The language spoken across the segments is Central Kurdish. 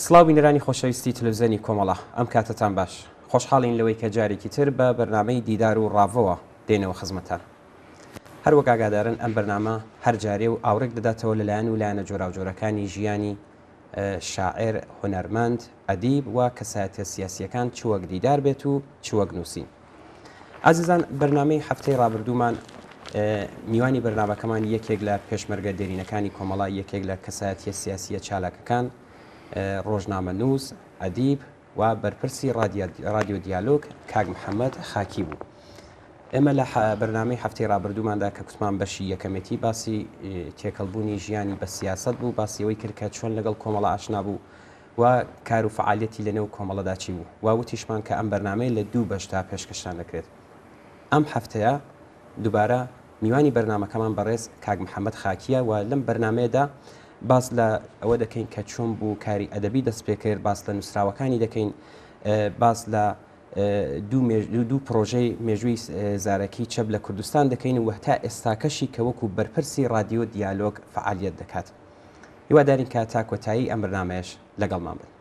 سڵاو بینەرانی خۆشەویستی تەلەڤیزیۆنی کۆمەڵە ئەم کاتتان باش خۆشحاڵین لەوەی کە جارێکی تر بە بەرنامەی دیدار و ڕاڤەوە دێنەوە خزمەتان هەروەک ئاگادارن ئەم بەرنامە هەر جارێ و ئاورێک دەداتەوە لەلایەن و لایەنە جۆراوجۆرەکانی ژیانی شاعر هونەرمەند ئەدیب و کەسایەتیە سیاسیەکان چوەک دیدار بێت و چوەک نووسین ئازیزان بەرنامەی هەفتەی ڕابردوومان میوانی بەرنامەکەمان یەکێک لە پێشمەرگە دێرینەکانی کۆمەڵە یەکێک لە کەسایەتیە سیاسیە چالاکەکان ڕۆژنامە نووس ئەدیب و بەرپرسی رادیۆ دیالۆگ کاک محەممەد خاکی بوو ئێمە لە بەرنامەی هەفتەی ڕابردووماندا کە کوتمان بەشی یەکەمێتی باسی تێکەڵبوونی ژیانی بە سیاست بوو باسیەوەی کرد کە چۆن لەگەڵ کۆمەڵە ئاشنا بوو و کار و فعالیەتی لەنێو کۆمەڵەدا چی بوو و وتیشمان کە ئەم بەرنامەی لە دوو بەشتا پێشکەشتان دەکرێت ئەم هەفتەیە دووبارە میوانی بەرنامەکەمان بەڕێز کاک محەممەد خاکیە و لەم بەرنمەیەدا باس لە ئەوە دەکەین کە چۆن بوو کاری ئەدەبی دەست پێ کرد باس لە نووسراوەکانی دەکەین باس لە دوو پرۆژەی مێژووی زارەکی چەب لە کوردستان دەکەین و هەتا ئێستاکەشی کە وەکو بەرپرسی رادیۆ دیالۆگ فعالیت دەکات هیوادارین کە تا کۆتایی ئەم بەرنامەیەش لەگەڵمان بن.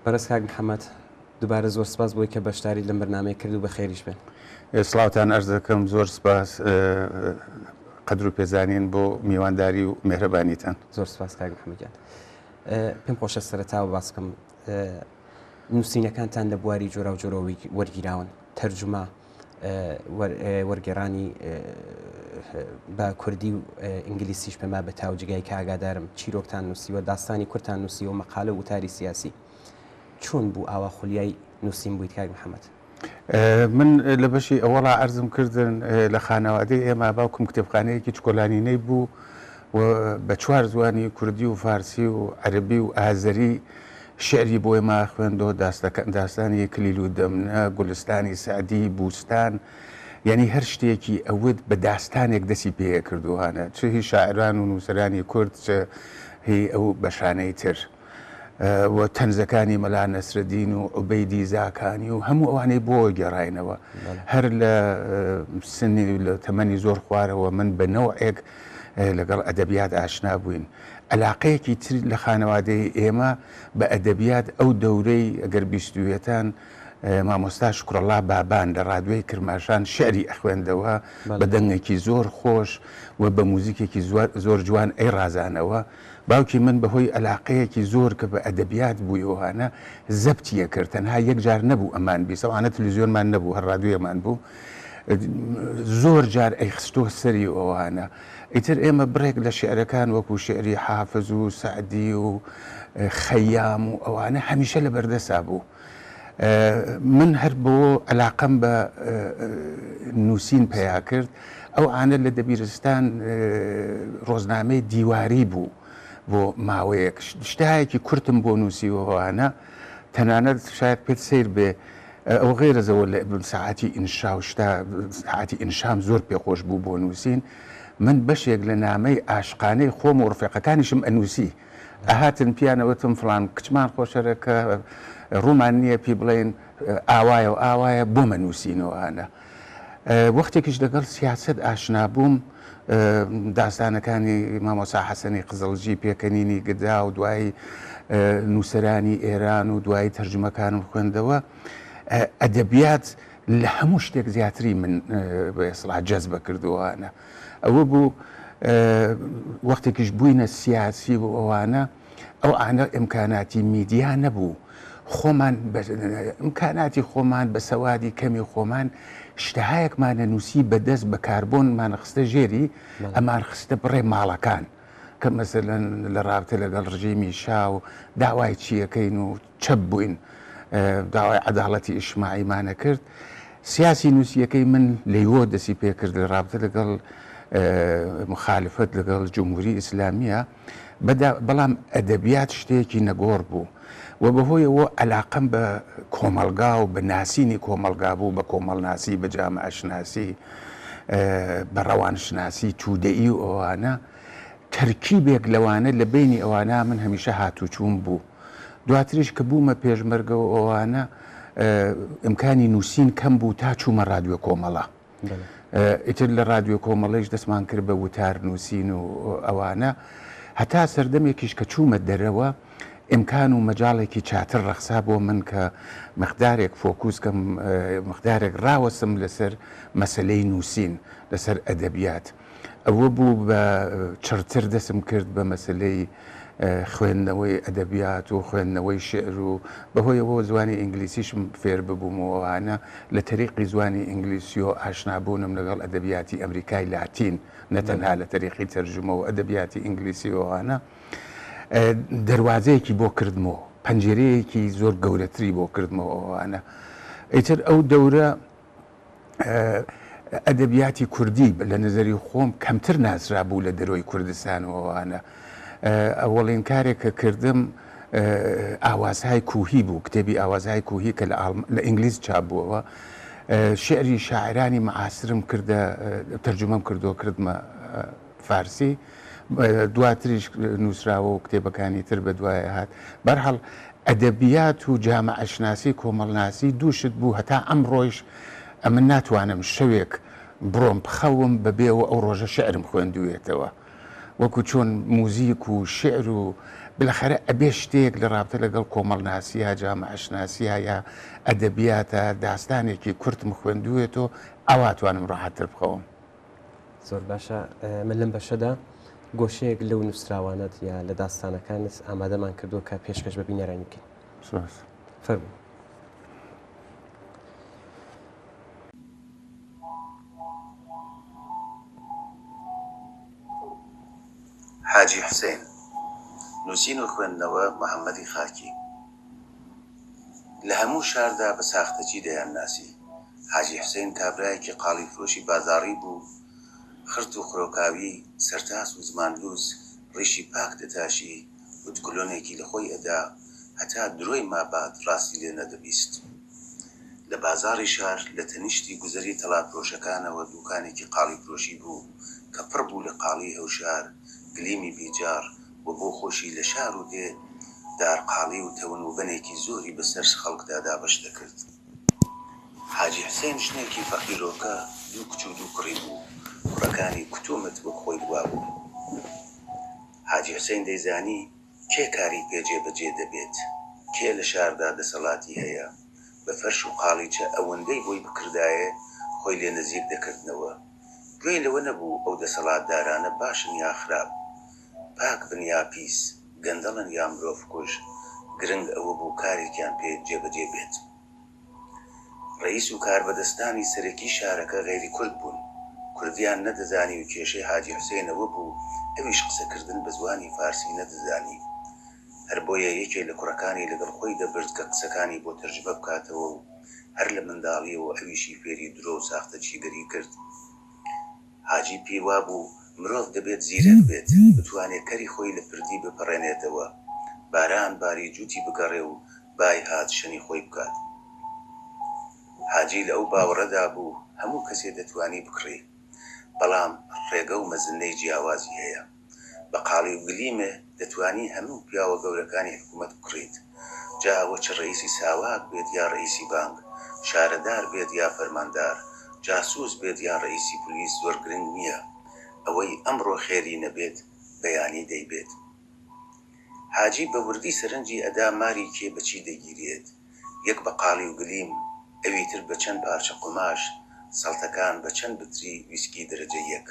بەڕێز کاک محەممەد دووبارە زۆر سپاس بۆی کە بەشداری لەم بەرنامەیە کرد و بە خێریش بێن. سڵاوتان ئەرز دەکەم زۆر سپاس قەدر و پێزانین بۆ میوانداری و مێهرەبانیتان. زۆر سپاس کاک محەممەدجان. پێم خۆشە سەرەتاوە باس بکەم نووسینەکانتان لە بواری جۆرا و جۆرەوەی وەرگیراون تەرجمە وەرگێڕانی بە کوردی و ئینگلیسیش پێما بە تاوجگای کە ئاگادارم چیرۆکتان نووسیوە داستانی کورتان نووسی و مەقالە و وتاری سیاسی چۆن بوو ئاوا خولیای نووسین بوویت کاک محەممەد؟ من لە بەشی ئەوەڵا عەرزم کردن لە خانەوادەی ئێمە باوکم کتێبخانەیەکی چکۆلانینەی بوو و بە چوار زوانی کوردی و فارسی و عەربی و ئازەری شعری بۆ ئێمە خوێندۆ داستانی کلیل و دەمنە گولستانی سعدی بوستان یعنی هەر شتێکی ئەوت بە داستانێک دەستی پێ کردووانە چه هی شاعران و نووسەرانی کورد چه هی ئەو بەشانەی تر و تەنزەکانی مەلا نەسرەدین و عوبەیدی زاکانی و هەموو ئەوانەی بۆ گێڕاینەوە هەر لە سنی لە تەمەنی زۆر خوارەوە من بە نەوعێک لەگەڵ ئەدەبیات ئاشنا بووین علاقەیەکی تر لە خانەوادەی ئێمە بە ئەدەبیات ئەو دەورەی ئەگەر بیستویەتان مامۆستا شکرەڵا بابان لە ڕادوێی کرماشان شعری ئەخوێندەوە بە دەنگێکی زۆر خۆش و بە موزیکێکی زۆر جوان ئەی ڕازانەوە باوکی من بەهۆی علاقەیەکی زۆر کە بە ئەدەبیات بوویەوەهانە زەبتیە کرد تەنها یەک جار نەبوو ئەمان بیسەوانە تەلەڤیزیۆنمان نەبوو هەر ڕادیۆمان بوو زۆر جار ئەیخستۆ سەری ئەوانە ئیتر ئێمە بڕێک لە شعرەکان وەکو شعری حافز و سعدی و خەیام و ئەوانە هەمیشە لە بەردەسا بوو من هەر بۆ علاقەم بە نووسین پەیا کرد ئەو ئانە لە دەبیرستان ڕۆژنامەی دیواری بوو بۆ ماوەیەک شتایەکی کورتم بۆ نووسیوەوانە تەنانەت شاید پێت سیر بێ ئەو غێرەزەوە لە ساعتی ئینشا و ساعتی ئینشام زۆر پێخۆش بوو بۆ نووسین من بەشێک لە نامەی عاشقانەی خۆم و ڕفێقەکانیشم ئەنووسی ئەهاتن پیانەوەتم فڵان کچمان خۆشەرەکە ڕوومان نییە پێی بڵێن ئاوایە و ئاوایە بۆمە نووسینەوەانە وەختێکیش لەگەڵ سیاست ئاشنا بووم داستانەکانی مامۆسا حەسەنی قزڵجی پێکەنینی گدا و دوای نووسەرانی ئێران و دوای تەرجمەکانم خوێندەوە ئەدەبیات لە هەموو شتێک زیاتری من بەسڵا جەزبە کردووانە ئەوە بوو وەختێکیش بووینە سیاسی و ئەوانە ئەو ئانە ئیمکاناتی میدیا نەبوو خۆمان ئیمکاناتی خۆمان بە سەوادی کەمی خۆمان شتەهایەکمانە نووسی بەدەست بە کاربۆنمان خستە ژێری ئەمان خستە بڕێ ماڵەکان کە مەسەلەن لە ڕابطە لەگەڵ ڕژیمی شا و داوای چیەکەین و چەپ بووین داوای عەداڵەتی ئیجتیماعیمانە کرد سیاسی نووسیەکەی من لەیوە دەستی پێ کرد لە ڕابطە لەگەڵ مخالفت لەگەڵ جمهوری ئیسلامیە بەڵام ئەدەبیات شتێکی نەگۆڕ بوو و بەهۆیەوە عەلاقەم بە کۆمەلگا و بە ناسینی کۆمەلگا بوو، بە کۆمەڵناسی، بە جامعەشناسی، بە ڕەوانشناسی توودەئی و ئەوانە تەرکیبێک لەوانە لە بینی ئەوانە من هەمیشە هاتوچوون بوو. دواتریش کە بوومە پێشمەرگەوە ئەوانە ئیمکانی نووسین کەم بوو تا چوومە رادیۆ کۆمەڵە. ئیتر لە رادیۆ کۆمەڵەیش دەستمان کرد بە وتار نووسین و ئەوانە هەتا سەردەمێکیش کە چوومە دەرەوە ئیمکان و مەجاڵێکی چاتر ڕەخسا بۆ من کە مقدارێک فۆکوسکەم مقدارێک ڕاوەسم لەسەر مەسلەی نووسین لەسەر ئەدەبیات. ئەوە بوو بە چڕتر دەسم کرد بە مەسلەی خوێندنەوەی ئەدەبیات و خوێندنەوەی شعر و بەهۆیەوە زوانی ئینگلیسیشم فێر ببوومەوەوانە لە تەریقی زوانی ئینگلیسی و ئاشنابوونم لەگەڵ ئەدەبیاتی ئەمریکای لاتین نەتەنها لە تەریقی تەرجمە و ئەدەبیاتی ئینگلیسیەوەوانە دەواازەیەکی بۆ کردمەوە، پەنجەرەیەکی زۆر گەورەتری بۆ کردمەوەوانە. ئیتر ئەو دەورە ئەدەبیاتی کوردی لە نظری خۆم کەمتر ناسرا بوو لە دەرۆی کوردستانەوەوانە. ئەوەڵین کارێک کە کردم ئاوازهای کوهی بوو، کتێبی ئاوازهای کوهی کە لە ئینگلیز چاپ بووەوە، شعری شاعرانی مەعاسرم کردە تەرجمەم کردەوە کردمە فارسی، دواتریش نووسراوە و کتێبەکانی تر بە دوایە هات. بەرحەڵ ئەدەبیات و جامعەشناسی کۆمەڵناسی دووشت بوو هەتا ئەمڕۆیش ئەمن ناتوانم شەوێک بڕۆم بخەوم بەبێەوە ئەو ڕۆژە شعرم خوێندوێتەوە، وەکو چۆن موزیک و شعر و بالاخره ئەبێ شتێک لە ڕابطە لەگەڵ کۆمەڵناسیە، جامعەشناسیە یا ئەدەبیاتە داستانێکی کورتم خوێندوێتەوە ئەواتوانم ڕاحەتتر بخەوم. زۆر باشە. من لەم بەشەدا گۆشەیەک لەو نووسراوانت یا لە داستانەکانت ئامادەمان کردووە کە پێشکەش بە بینەرانی بکەین. فەرموو. حاجی حوسێن، نووسین و خوێندنەوە محەممەدی خاکی. لە هەموو شاردا بە ساختەجی دەیان ناسی. حاجی حوسێن کابرایەکی قاڵی فرۆشی بازاڕی بوو، خرت و خرۆکاوی، سەرتاس و زمانلووس، ڕیشی پاک دەتاشی، وتکلۆنێکی لە خۆی ئەدا هەتا درۆی مابات ڕاستی لێ نەدەبیست. لە بازاڕی شار لە تەنیشتی گوزەری تەڵاپرۆشەکانەوە دوکانێکی قاڵی فرۆشی بوو کە پڕ بوو لە قاڵی هەوشار، گلیمی بیجار و بۆ خۆشی لە شار و دێ دارقاڵی و تەون و بنێکی زۆری بەسەر خەڵکدا دابەش دەکرد. حاجی حوسێن ژنێکی فەقیرۆکە، دوو کچ و دوو کڕی بوو، کوڕەکانی کتومت وەک خۆی دوا بوو. حاجی حوسێن دەیزانی کێ کاری پێجێ بەجێ دەبێت، کێ لە شاردا دەسەڵاتی هەیە، بە فەرش و قاڵیچە ئەوەندەی بۆی بکردایە خۆی لێ نزیک دەکردنەوە. گوێی لەوە نەبوو ئەو دەسەڵاتدارانە باشن یا خراپ، پاک بن یا پیس، گەندەڵن یا مرۆڤ کوژ، گرنگ ئەوە بوو کارێکیان پێ جێبەجێ بێت. ڕئیس و کاربەدەستانی سەرەکی شارەکە غێری کورد بوون، کوردیان نەدەزانی و کێشەی حاجی حوسێنەوە بوو ئەویش قسەکردن بە زوانی فارسی نەدەزانی. هەر بۆیە یەکێ لە کوڕەکانی لەگەڵ خۆی دەبرد کە قسەکانی بۆ تەرجمە بکاتەوە و هەر لە منداڵیەوە ئەویشی فێری درۆ و ساختەجیگەری کرد. حاجی پێوا بوو مرۆڤ دەبێت زیرەک بێت، بتوانێت کەری خۆی لە پردی بپەڕێنێتەوە، باران باری جووتی بگەڕێ و بای هات شەنی خۆی بکات. حاجی لە ئەو باوەڕەدا بوو هەموو کەسێ دەتوانی بکڕی، بەڵام ڕێگە و مەزنەی جیاوازی هەیە. بە قاڵی و گلیمێ دەتوانی هەموو پیاوە گەورەکانی حکوومەت بکڕیت، جا ئەوە چ ڕئیسی ساواک بێت یا ڕئیسی بانک، شارەدار بێت یا فەرماندار، جاسووس بێت یا ڕئیسی پلیس زۆر گرنگ نییە، ئەوەی ئەمڕۆ خێری نەبێت بەیانی دەیبێت. حاجی بە وردی سەرنجی ئەدا ماری کێ بەچی دەگیرێت، یەک بە قاڵی و گلیم، ئەوی تر بە چەند پارچە قوماش، سەڵتەکان بە چەند بتری ویسکی دەرەجە یەک.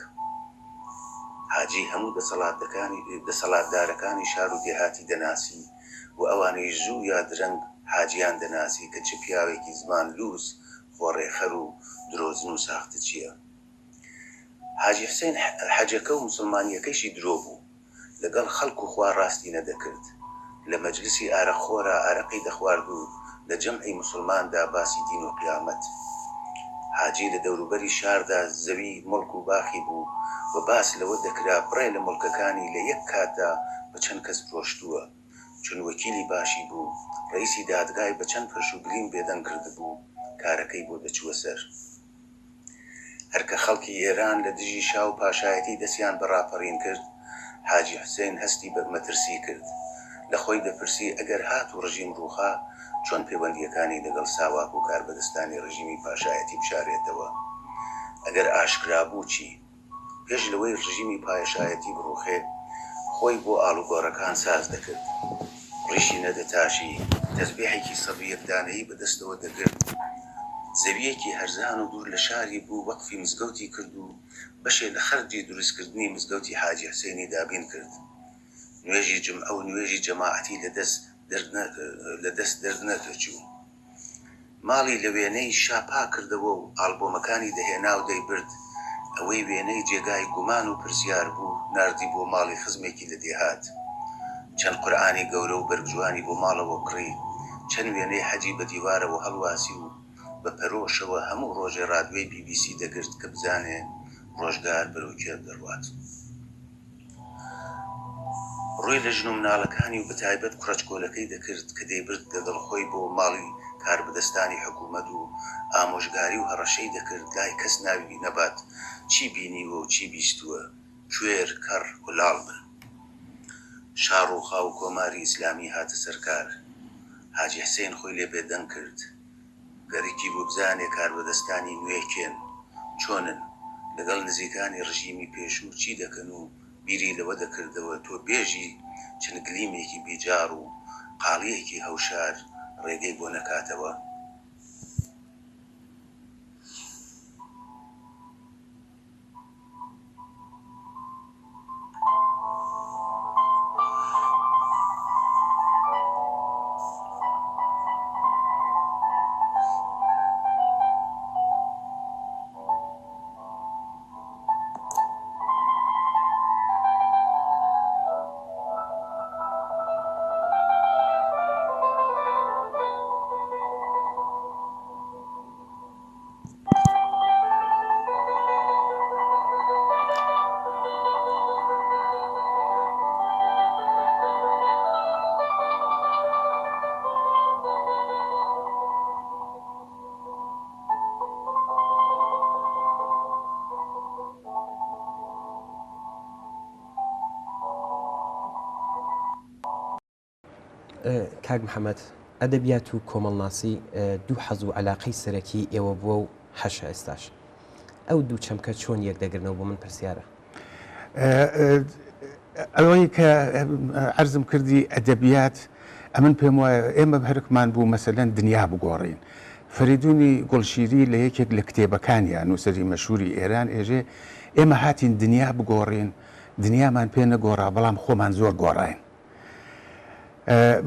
حاجی هەموو دەسەڵاتدارەکانی شار و دێهاتی دەناسی و ئەوانەی ژوو یا درەنگ حاجیان دەناسی کە چ پیاوێکی زمان لووس، خۆڕێخەر و درۆزن و ساختە چییە. حاجی حوسێن حەجەکە و مسلمانیەکەیشی درۆ بوو، لەگەڵ خەڵک و خوا ڕاستی نەدەکرد، لە مەجلیسی ئارەخۆرە ئارەقی دەخوارد و لە جەمعی مسلماندا باسی دین و قیامەت. حاجی لە دەوروبەری شاردا زەوی مڵک و باخی بوو و باس لەوە دەکرا بڕێ لە مڵکەکانی لە یەک کاتدا بە چەند کەس فرۆشتووە، چون وەکیلی باشی بوو ڕئیسی دادگای بە چەند پەرشوگریم بێدەنگ کردبوو کارەکەی بۆ دەچووە سەر. هەرکە خەڵکی ئێران لە دژی شاو پاشایەتی دەستیان بەڕاپەڕین کرد، حاجی حوسێن هەستی بە مەترسی کرد. لە خۆی دەپرسی ئەگەر هات و ڕژیم ڕووخا چۆن پەیوەندیەکانی لەگەڵ ساواک و کاربەدەستانی ڕژیمی پاشایەتی بشارێتەوە. ئەگەر ئاشکرا بوو چی؟ پێش لەوەی ڕژیمی پاشایەتی بڕوخێ خۆی بۆ ئاڵوگۆڕەکان ساز دەکرد. ڕیشی نەدەتاشی تەسبیحێکی سەدی یەکدانەیی بەدەستەوە دەگرت. زەویەکی هەرزان و دوور لە شاری بوو وەقفی مزگەوتی کرد و بەشێ لە خەرجی دروستکردنی مزگەوتی حاجی حوسێنی دابین کرد. نوێژی جمعە و نوێژی جەماعەتی لە دەست دەردنەکەچوو. ماڵی لە وێنەی شاپا کردەوە و ئالبۆمەکانی دەهێنا و دەیبرد. ئەوەی وێنەی جێگای گومان و پرسیار بوو ناردی بۆ ماڵی خزمێکی لە دێهات. چەند قورئانی گەورە و بەرگجوانی بۆ ماڵەوە کڕی، چەند وێنەی حەجی بە دیوارەوە هەڵواسی و بە پەرۆشەوە هەموو ڕۆژێ ڕادیۆی BBC دەگرت کە بزانێ ڕۆژگار بەرەو کێ دەڕوات. ڕووی لە ژن و مناڵەکانی و بەتایبەت کوڕەچکۆلەکەی دەکرد کە دەیبرد لەگەڵ خۆی بۆ ماڵی کاربەدەستانی حکوومەت و ئامۆژگاری و هەڕەشەی دەکرد لای کەس ناوی نەبات چی بینیوە و چی بیستووە، کوێر کەڕ کولاڵ بن. شاڕوخا و کۆماری ئیسلامی هاتە سەرکار. حاجی حوسێن خۆی لێ بێدەنگ کرد. گەرەکی بۆ بزانێ کاربەدەستانی نوێکێن چۆنن، لەگەڵ نزیکانی ڕژیمی پێشوو چی دەکەن و بیری لەوە دەکردەوە تۆ بێژی چەند گلیمێکی بیجار و قاڵیەکی هەوشار ڕێگەی بۆ نەکاتەوە. کاک محەممەد، ئەدەبیات و کۆمەڵناسی دوو حەز و عەلاقەی سەرەکی ئێوە بووە و هەشە ئێستاش. ئەو دوو چەمکە چۆن یەک دەگرنەوە بۆ من پرسیارە. ئەوەی کە عەرزم کردی ئەدەبیات ئەمن پێم وایە ئێمە هەرکمان بوو مەسەلەن دنیا بگۆڕین. فەریدونی گوڵشیری لە یەکێک لە کتێبەکانیان نووسەری مەشهوری ئێران ئێژێ ئێمە هاتین دنیا بگۆڕین، دنیامان پێ نەگۆڕا بەڵام خۆمان زۆر گۆڕاین.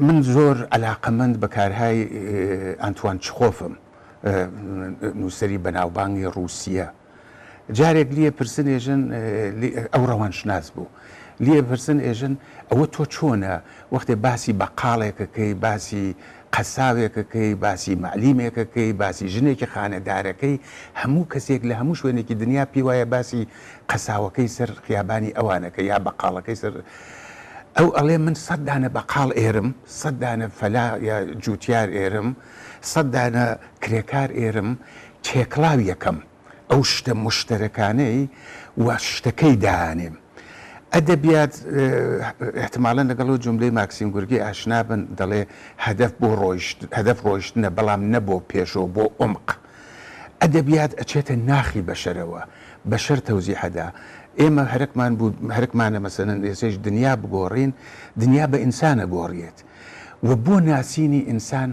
من زۆر عەلاقەمەند بە کارهای ئانتوان چخۆفم، نووسەری بەناوبانگی رووسیە. جارێک لیە پرسن ئێژن ئەو ڕەوانشناس بوو، لیە پرسن ئێژن ئەوە تۆ چۆنە وەختێ باسی بەقاڵێکەکەی، باسی قەساوێکەکەی، باسی معلیمێکەکەی، باسی ژنێکی خانەدارەکەی، هەموو کەسێک لە هەموو شوێنێکی دنیا پێی وایە باسی قەساوەکەی سەر خیابانی ئەوانەکە یا بەقاڵەکەی سەر ئەو ئەڵێ من 100 دانە بەقاڵ ئێرم، 100 دانە فەلا یا جووتیار ئێرم، 100 دانە کرێکار ئێرم، تێکڵاو یەکەم ئەو شتە مشتەرەکانەی و شتەکەی دانێم. ئەدەبیات احتمالاً لەگەڵ جملەی ماکسیم گورگی ئاشنا بن، دەڵێ هەدەف ڕۆیشتنە بەڵام نەبۆ پێشەوە بۆ عمق. ئەدەبیات ئەچێتە ناخی بەشەرەوە، بەشەر تەوزیحەدا. ئێمە هەرکمانە مەسەلەن ئێسێش دنیا بگۆڕین، دنیا بە ئینسانە گۆڕیێت و بۆ ناسینی ئینسان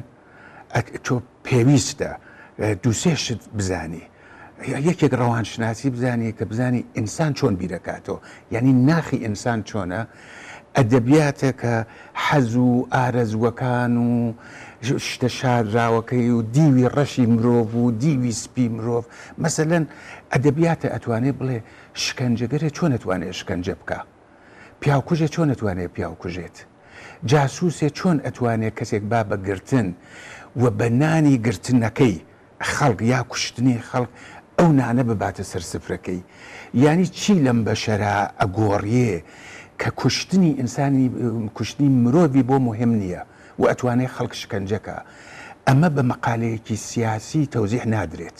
تۆ پێویستە دووسێ شت بزانی. یەکێک ڕەوانشناسی بزانی کە بزانی ئینسان چۆن بیرەکاتەوە، یعنی ناخی ئینسان چۆنە. ئەدەبیاتە کە حەز و ئارەزوەکان و شتە شاراوەکەی و دیوی ڕەشی مرۆڤ و دیوی سپی مرۆڤ، مەسەلەن ئەدەبیاتە ئەتوانێت بڵێ شکەنجەگەرێ چۆن ئەتوانێت شکەنجە بکە، پیاوکوژێ چۆن ئەتوانێت پیاوکوژێت، جاسووسێ چۆن ئەتوانێت کەسێک با بە گرتن و بە نانی گرتنەکەی خەڵک یا کوشتنی خەڵک ئەو نانە بباتە سەر سفرەکەی. یعنی چی لەم بەشەرە ئەگۆڕیێ کە کوشتنی ئینسانی کوشتنی مرۆڤی بۆ مهم نییە و ئەتوانێت خەڵک شکنجەکە ئەمە بە مەقالەیەکی سیاسی تەوزیح نادرێت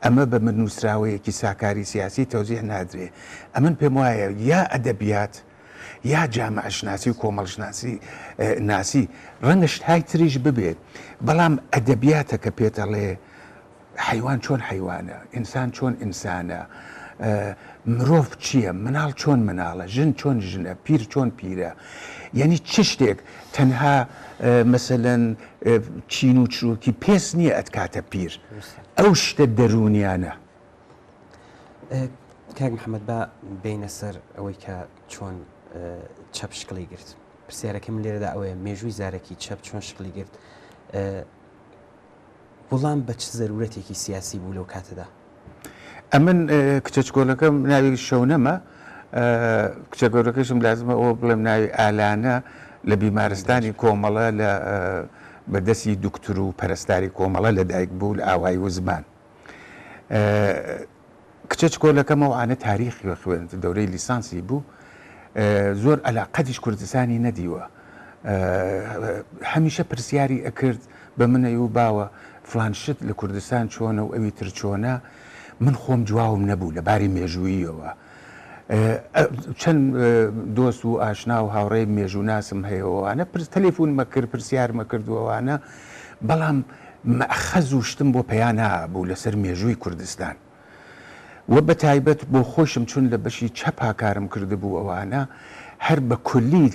ئەمە بە نووسراوەیەکی ساکاری سیاسی تەوزیح نادرێت ئەمن پێم وایە یا ئەدەبیات یا جامعشناسی و کۆمەڵشناسی ناسی ڕەنگەشت های تریش ببێت بەڵام ئەدەبیاتە کە پێتەڵێ حیوان چۆن حیوانە ئینسان چۆن ئینسانە مرۆڤ چییە مناڵ چۆن مناڵە ژن چۆن ژنە پیر چۆن پیرە یعنی چ شتێک تەنها مەسەلەن چین و چروکی پێس نییە ئەتکاتە پیر ئەو شتە دەرونیانە. کاک محەممەد بە بینە سەر ئەوەی کە چۆن چەپ شکڵی گرت پرسیارەکەم لێرەدا ئەوەیە مێژووی زارێکی چەپ چۆن شکڵی گرت وەڵام بە چ زەرورەتێکی سیاسی بوو لەو کاتەدا. ئەمن کچە چکۆلەکەم ناوی شەونەمە کچە گەورەکەشم لازمە ئەوە بڵێم ناوی ئالانە لە بیمارستانی کۆمەڵە لە بەدەستی دوکتور و پەرستاری کۆمەڵە لە دایک بوو لە ئاوایی و زمان. کچە چکۆلەکەمەوە ئانە تاریخی خوێن دەورەی لیسانسی بوو زۆر علاقەتیش کوردستانی نەدیوە هەمیشە پرسیاری ئەکرد بە منە و باوە فلانشت لە کوردستان چۆنە و ئەوی تر چۆنە من خۆم جواوم نەبوو لەباری مێژووییەوە چەند دۆست و ئاشنا و هاوڕێی مێژوو ناسم هەیەوانە تەلێفۆن مەکرد پرسیار مەکردووەوانە بەڵام مەخەز و شتم بۆ پێیان نابوو لەسەر مێژووی کوردستان وە بە تایبەت بۆ خۆشم چون لە بەشی چەپا کارم کردبوو ئەوانە هەر بە کولی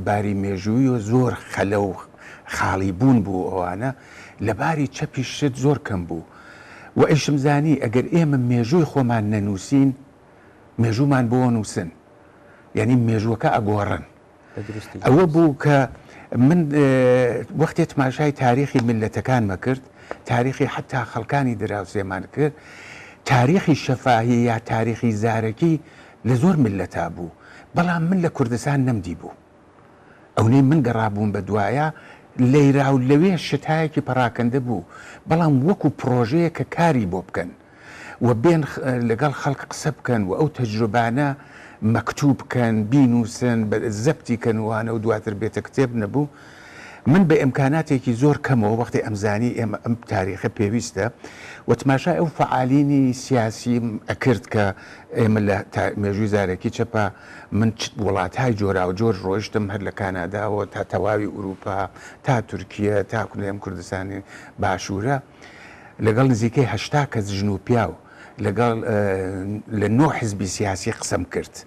باری مێژووی و زۆر خەلە و خاڵی بوون بوو ئەوانە لەباری چەپی شت زۆر کەم بوو و ئیشم زانی ئەگەر ئێمە مێژووی خۆمان نەنووسین مێژوومان بۆ نووسن یعنی مێژووەکە ئەگۆڕن ئەوە بوو کە من وەختێ تماشای تاریخی ملەتەکان مەکرد تاریخی حتا خەڵکانی دراوسێمان کرد تاریخی شەفاهی یا تاریخی زارەکی لە زۆر ملەتا بوو بەڵام من لە کوردستان نەمدی بوو ئەوەی من گەڕابووم بە دوایە لەیرا و لەوێ شتایەکی پەراکەندە بوو بەڵام وەکو پرۆژەیە کە کاری بۆ بکەن و بێن لەگەڵ خەڵک قسە بکەن و ئەو تەجروبانە مەکتوب بکەن بینووسن زەبتی کەنوانە و دواتر بێتە کتێب نەبوو من بە ئیمکاناتێکی زۆر کەمەوە وەختی ئەمزانی ئێمە ئەم تاریخە پێویستە و تماشای ئەو فعالینی سیاسی ئەکرد کە ئێمە لە مێژووی زارێکی چەپە من وڵاتهای جۆرا و جۆر ڕۆیشتم هەر لە کاناداوە تا تەواوی ئوروپا تا تورکیە تا کونێم کوردستانی باشوورە لەگەڵ نزیکەی هەشتا کەس ژن و پیا و لەگەڵ لە 9 حیزبی سیاسی قسەم کرد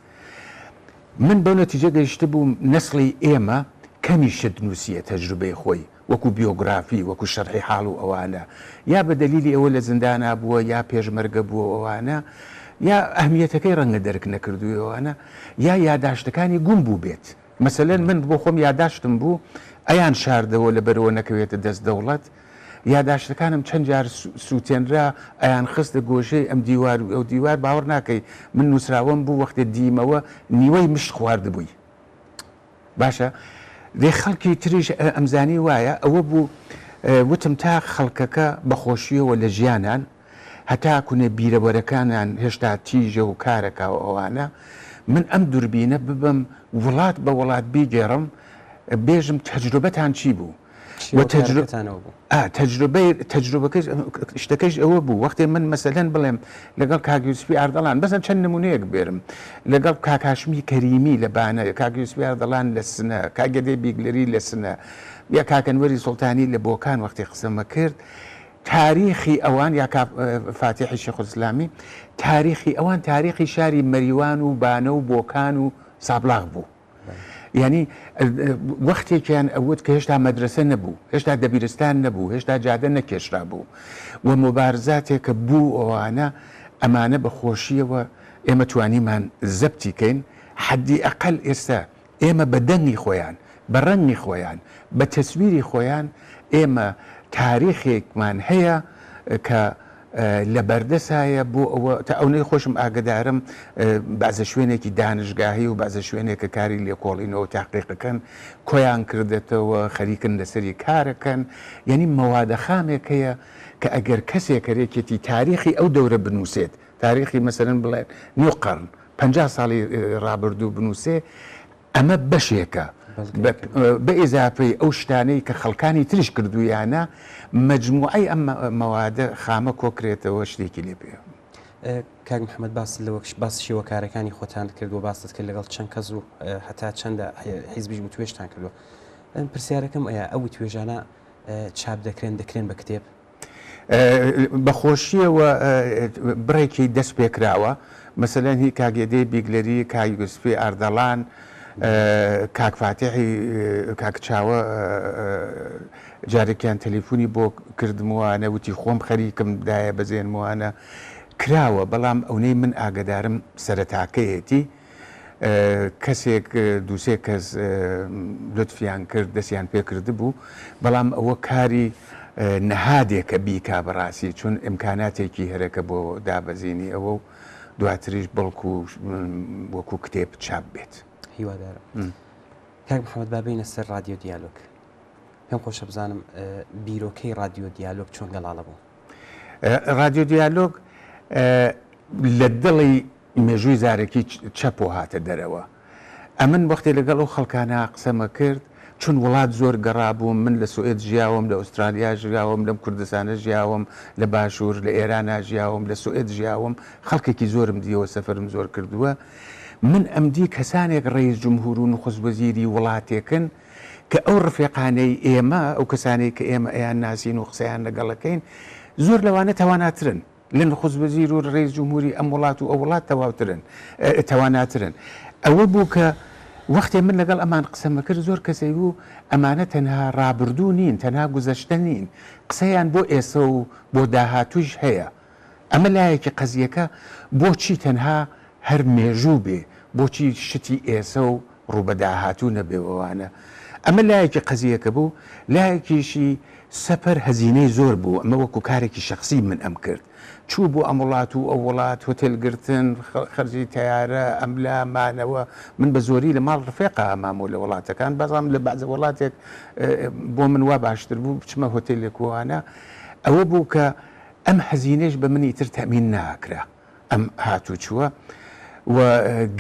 من بەو نەتیجە گەیشتە بوو نەسڵی ئێمە کەمی شت نووسیە تەجروبەی خۆی وەکو بیۆگرافی وەکو شەرحی حاڵ و ئەوانە یا بە دەلیلی ئەوە لە زیندانا بووە یا پێشمەرگە بووە ئەوانە یا ئەهمیەتەکەی ڕەنگە دەرک نەکردووی ئەوانە یا یاداشتەکانی گوم بوو بێت مەسەلەن من بۆ خۆم یاداشتم بوو ئەیان شاردەوە لە بەرەوە نەکەوێتە دەست دەوڵەت یاداشتەکانم چەند جار سووتێنرا ئەیان خستە گۆژەی ئەم دیوار و ئەو دیوار باوەڕ ناکەی من نووسراوەم بوو وەختێ دیمەوە نیوەی مشت خواردبووی باشە دێ خەڵکی تریش ئەمزانی وایە ئەوە بوو وتم تا خەڵکەکە بەخۆشیەوە لە ژیانان هەتا کوونێ بیرەوەرەکانیان هێشتا تیژە و کارەکە و ئەوانە من ئەم دووربینە ببم وڵات بە وڵات بیگێڕم بێژم تەجروبەتان چی بوو تەجروبەکەش شتەکەش ئەوە بوو وەختێ من مەسەلەن بڵێم لەگەڵ کاگیوسپی ئاردەڵان بەسەن چەند نمونەیەک بێرم لەگەڵ کاکاشمی کەریمی لە بانە کاگیوسپی ئاردەڵان لە سنە کاگەدەی بیگلەری لە سنە یا کاکەنوەری سوڵتانی لە بۆکان وەختی قسەمە کرد تاریخی ئەوان یا فاتحی شێخ الئیسلامی تاریخی ئەوان تاریخی شاری مەریوان و بانە و بۆکان و سابلاغ بوو یعنی وەختێکیان ئەوت کە هێشتا مەدرسە نەبوو هێشتا دەبیرستان نەبوو هێشتا جادە نەکێشرا بوو و مبارزاتێکە بوو ئەوانە ئەمانە بەخۆشیەوە ئێمە توانیمان زەبتی کەین حەدی ئەقل ئێستا ئێمە بە دەنگی خۆیان بە ڕەنگی خۆیان بە تەسویری خۆیان ئێمە تاریخێکمان هەیە کە لە بەردەسایە بۆ ئەوە تا ئەوەی خۆشم ئاگدارم بازە شوێنێکی دانشگاهی و بازە شوێنێکە کاری لێکۆڵینەوە تاقیقەکەن کۆیان کردێتەوە خەریکن لەسەری کارەکەن یعنی مەوادە خامێکەیە کە ئەگەر کەسێک کەرێکێتی تاریخی ئەو دەورە بنووسێت تاریخی مەسەرەن بڵێن نیو قەرن 50 ساڵی ڕابردوو بنووسێ ئەمە بەشێکە بە ئێزاپەی ئەو شتانەی کە خەڵکانی تریش کردویانە مەجموعەی ئەم مەوادە خامە کۆکرێتەوە شتێکی لێ پێ. کاک محەممەد باس لەوەش باس شێوەکارەکانی خۆتان کرد و باست کرد لەگەڵ چەند کەس و هەتا چەندە حیزبیش و توێشتان کردووە. پرسیارەکەم ئەیە ئەوی توێژانە چاپ دەکرێن بە کتێب بەخۆشیەوە بڕێکی دەست پێکراوە مەسەلەن هی کاگێدەی بیگلەری کاگوسپی ئاردەڵان کاکفاتحی کاکچاوە جارێکیان تەلیفۆنی بۆ کردموانە وتی خۆم خەریکمدایە بەزێنموانە کراوە بەڵام ئەوەی من ئاگدارم سەرەتاکەیەتی کەسێک دووسێ کەس لوتفیان کرد دەستیان پێکرد بوو بەڵام ئەوە کاری نەهادێکە بیکا بەڕاستی چون ئیمکاناتێکی هەرەکە بۆ دابەزینی ئەوە و دواتریش بەڵکو وەکو کتێب چاپ بێت. هیوادارم. کاک محەممەد بابینە سەر رادیۆ دیالۆگ پێم خۆشە بزانم بیرۆکەی رادیۆ دیالۆگ چۆن گەڵاڵە بوو. رادیۆ دیالۆگ لە دڵی مێژووی زارێکی چەپ و هاتە دەرەوە. ئەمن وەختی لەگەڵ ئەو خەڵکانە قسەمە کرد چون وڵات زۆر گەڕابووم من لە سوئێد ژیاوم لە ئوسترالیا ژیاوم لەم کوردستانە ژیاوم لە باشوور لە ئێرانە ژیاوم لە سوئێد ژیاوم خەڵکێکی زۆرم دیەوە سەفرم زۆر کردووە من ئەمدی کەسانێک ڕئیس جمهور و نخست وەزیری وڵاتێکن کە ئەو ڕفێقانەی ئێمە ئەو کەسانەی کە ئێمە ئەیان ناسین و قسەیان لەگەڵەکەین زۆر لەوانە تواناترن لە نخست وەزیر و ڕئیس جمهوری ئەم وڵات و ئەو وڵات تواناترن ئەوە بوو کە وەختێ من لەگەڵ ئەمان قسەمە کرد زۆر کەسەی بوو ئەمانە تەنها ڕابردوو نین تەنها گوزەشتە نین قسەیان بۆ ئێسە و بۆ داهاتوش هەیە ئەمە لایەکی قەزیەکە بۆچی تەنها هەر مێژوو بێ بۆچی شتی ئێسە و ڕووبە داهاتوو نەبێەوەوانە ئەمە لایەکی قەزیەکە بوو لایەکیشی سەپەر هەزینەی زۆر بوو ئەمە وەکو کارێکی شخصی من ئەم کرد چوو بۆ ئەم وڵات و ئەو وڵات هۆتێلگرتن خەرجی تیارە ئەملا مانەوە من بە زۆری لە ماڵ ڕفێقا ئەمامۆ لە وڵاتەکان بەزام لە بەعزە وڵاتێک بۆ من وا باشتر بوو بچمە هۆتێلێکوانە ئەوە بوو کە ئەم هەزینەش بە منی تر تەمین ناکرا ئەم هاتوو چووە و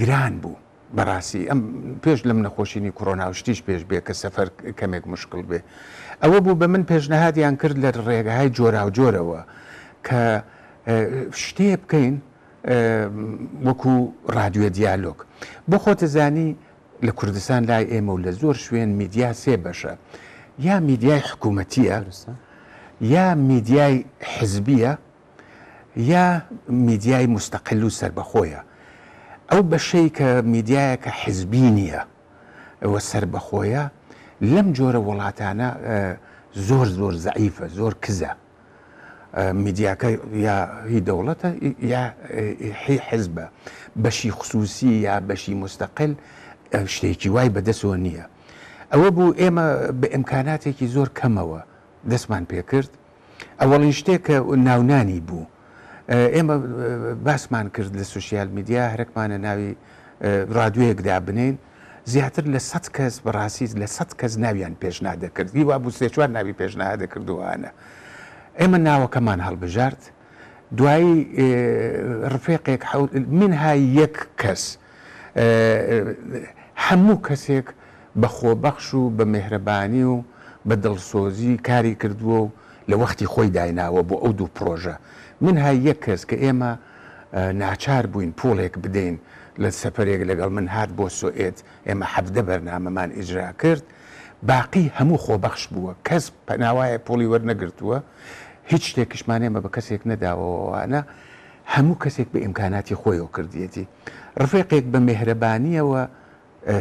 گران بوو بەڕاستی ئەم پێش لەم نەخۆشینی کۆڕۆنا و شتیش پێش بێ کە سەفەر کەمێک مشکل بێ ئەوە بوو بە من پێشنەهادیان کرد لە ڕێگەهای جۆرا و جۆرەوە کە شتێ بکەین وەکو رادیۆ دیالۆگ بۆ خۆتەزانی لە کوردستان لای ئێمە و لە زۆر شوێن میدیا سێ بەشە یا میدیای حکوومەتیە یا میدیای حزبیە یا میدیای مستەقل و سربەخۆیە ئەو بەشەی کە میدیایەکە حزبی نییە ئەوە سربەخۆیە لەم جۆرە وڵاتانە زۆر زۆر زەعیفە زۆر کزە میدیاکە یا هی دەوڵەتە یا هی حزبە بەشی خصوصی یا بەشی مستەقل شتێکی وای بەدەستەوە نییە ئەوە بوو ئێمە بە ئیمکاناتێکی زۆر کەمەوە دەستمان پێکرد ئەوەڵین شتێکە ناونانی بوو ئێمە باسمان کرد لە سوسیال میدیا هەرێکمانە ناوی رادیۆیەکدا بنین زیاتر لە 100 کەس بەڕاستی لە 100 کەس ناویان پێشنهادەکرد هیوا بوو سێ چوار ناوی پێشنهادەکردووانە ئێمە ناوەکەمان هەڵبژارد دوایی ڕفێقێک منها یەک کەس هەموو کەسێک بە خۆبەخش و بە مێهرەبانی و بە دڵسۆزی کاری کردووە و لە وەختی خۆی دایناوە بۆ ئەو دوو پرۆژە منها یەک کەس کە ئێمە ناچار بووین پۆڵێک بدەین لە سەفەرێک لەگەڵ من هات بۆ سوئێت ئێمە 17 بەرنامەمان ئیجرا کرد باقی هەموو خۆبەخش بووە کەس پەناوایە پۆڵی وەرنەگرتووە هیچ شتێکیشمان ئێمە بە کەسێک نەداوەوانە هەموو کەسێک بە ئیمکاناتی خۆیەوە کردیەتی ڕفێقێک بە مێهرەبانیەوە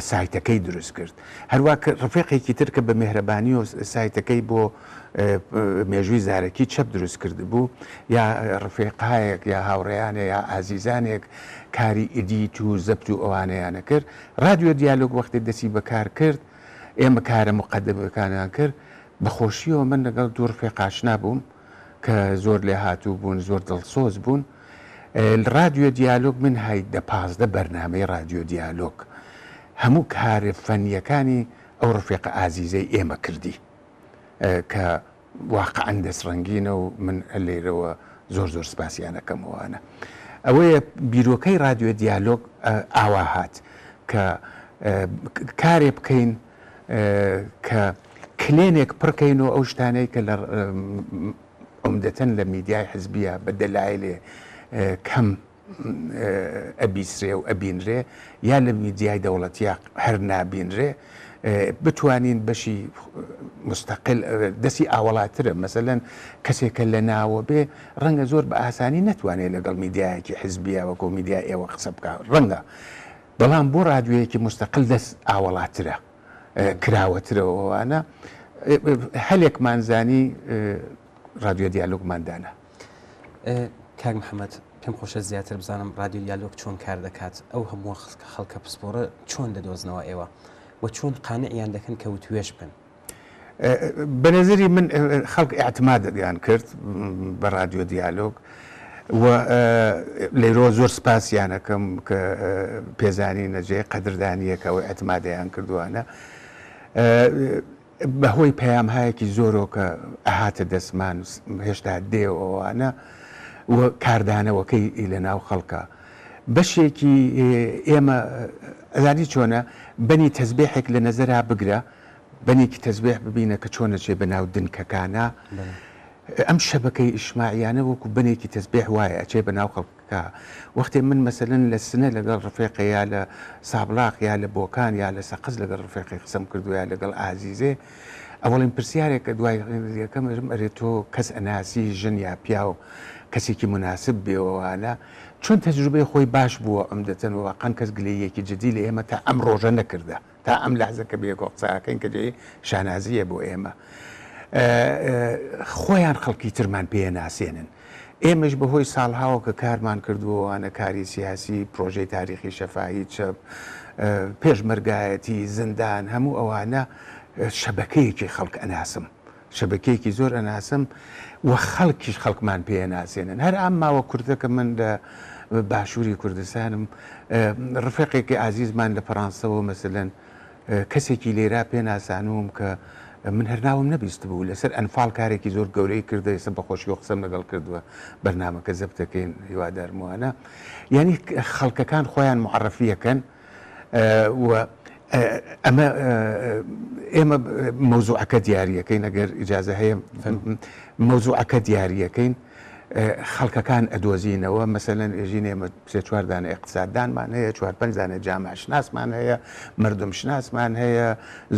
سایتەکەی دروست کرد هەروە ڕفێقێکی تر کە بە مێهرەبانی و سایتەکەی بۆ مێژووی زارەکی چەپ دروست کرد بوو یا ڕفێقایەک یا هاوڕێیانە یا ئازیزانێک کاری ئیدیت و زەبت و ئەوانەیانە کرد رادیۆ دیالۆگ وەختی دەستی بەکار کرد ئێمە کارە مقدمەکانیان کرد بەخۆشیەوە من لەگەڵ دوو ڕفێق ئاشنا بووم کە زۆر لێ هاتوو بوون زۆر دڵسۆز بوون رادیۆ دیالۆگ من های 15 بەرنامەی رادیۆ دیالۆگ هەموو کارە فەنیەکانی ئەو ڕفێقە ئازیزەی ئێمە کردی کە واقعەن دەستڕەنگینە و من لێرەوە زۆر زۆر سپاسیانەکەمەوەوانە ئەوەیە بیرۆکەی رادیۆ دیالۆگ ئاوا هات کە کارێ بکەین کە کلێنێک پڕکەینەوە ئەو شتانەی کە لە عمدەتەن لە میدیای حزبیە بە دەلایلێ کەم ئەبیسرێ و ئەبینرێ یا لە میدیای دەوڵەتیا هەر نابینرێ بتوانین بەشی مستەقل دەستی ئاوەڵاترە مەسەلەن کەسێکە لە ناوە بێ ڕەنگە زۆر بە ئاسانی نەتوانێت لەگەڵ میدیایەکی حزبیە وەکو میدیا ئێوە قسە بکە ڕەنگە بەڵام بۆ رادیۆیەکی مستەقل دەست ئاوەڵاترە کراوەترەوەوانە هەلێکمانزانی رادیۆ دیالۆگماندانە. کاک محەممەد پێم خۆشە زیاتر بزانم رادیۆ دیالۆگ چۆن کار دەکات ئەو هەموو خەڵکە پسپۆرە چۆن دەدۆزنەوە ئێوە و چۆن قانعیان دەکەن کە وتوێش بن. بە نەزەری من خەڵک ئاعتمادیان کرد بە رادیۆ دیالۆگ و لێرۆ زۆر سپاسیانەکەم کە پێزانی نەجێ قەدردانیەکەەوە ئەتمادەیان کردووانە بەهۆی پەیامهایەکی زۆرۆ کە ئەهاتە دەستمان هێشتا دێوەوانە و کاردانەوەکەی لە ناو خەڵکە بەشێکی ئێمە ئەزانی چۆنە بەنی تەزبێحێک لە نەزەرا بگرە بەنێکی تەزبێح ببینە کە چۆنەچێ بەناو دنکەکانە ئەم شەبەکەی ئیشماعیانە وەکو بنێکی تەزبێح وایە ئەچێ بەناو خەڵکەکە وەختێ من مەسەلەن لە سنە لەگەڵ ڕفێقە یا لە سابلاق یا لە بۆکان یا لە سەقز لەگەڵ ڕفێقی قسەم کردووە لەگەڵ ئازیزێ ئەوڵین پرسیارێکە دوای یەکەم ئەرێت تۆ کەس ئەناسی ژن یا پیا و کەسێکی مناسب بێەوەوانە چۆن تەجروبەی خۆی باش بووە ئەمدەتەن واقعەن کەس گلەیەکی جدی لە ئێمە تا ئەم ڕۆژە نەکردە تا ئەم لەحزەکە بێکۆ قساکەین کە جێ شانازیە بۆ ئێمە خۆیان خەڵکی ترمان پێ ناسێنن ئێمەش بەهۆی ساڵهاوە کە کارمان کردووەوانە کاری سیاسی پرۆژەی تاریخی شەفاهی چەپ پێشمەرگایەتی زندان هەموو ئەوانە شەبەکەیەکی خەڵک ئەناسم شەبەکەیەکی زۆر ئەناسم و خەڵکیش خەڵکمان پێ ناسێنن هەر ئەم ماوە کوردەکە من لە باشووری کوردستانم ڕفێقێکی ئازیزمان لە فەڕەنسەوە مەسەلەن کەسێکی لێرا پێ ناسانوم کە من هەرناوم نەبیست بوو لەسەر ئەنفاڵ کارێکی زۆر گەورەی کردە ئێستا بەخۆشی و قسەم لەگەڵ کردووە بەرنامەکە زەبتەکەین هیوادارموانە یعنی خەڵکەکان خۆیان معرەفیەکەن و ئەمە ئێمە مەوزوعەکە دیاریەکەین ئەگەر ئیجازە هەیە مەوزوعەکە دیاریەکەین خەڵکەکان ئەدۆزینەوە مەسەلەن ئێژین ئێمە سێ چواردانە اقتصاددانمان هەیە 4-5 جامع شناسمان هەیە مردم شناسمان هەیە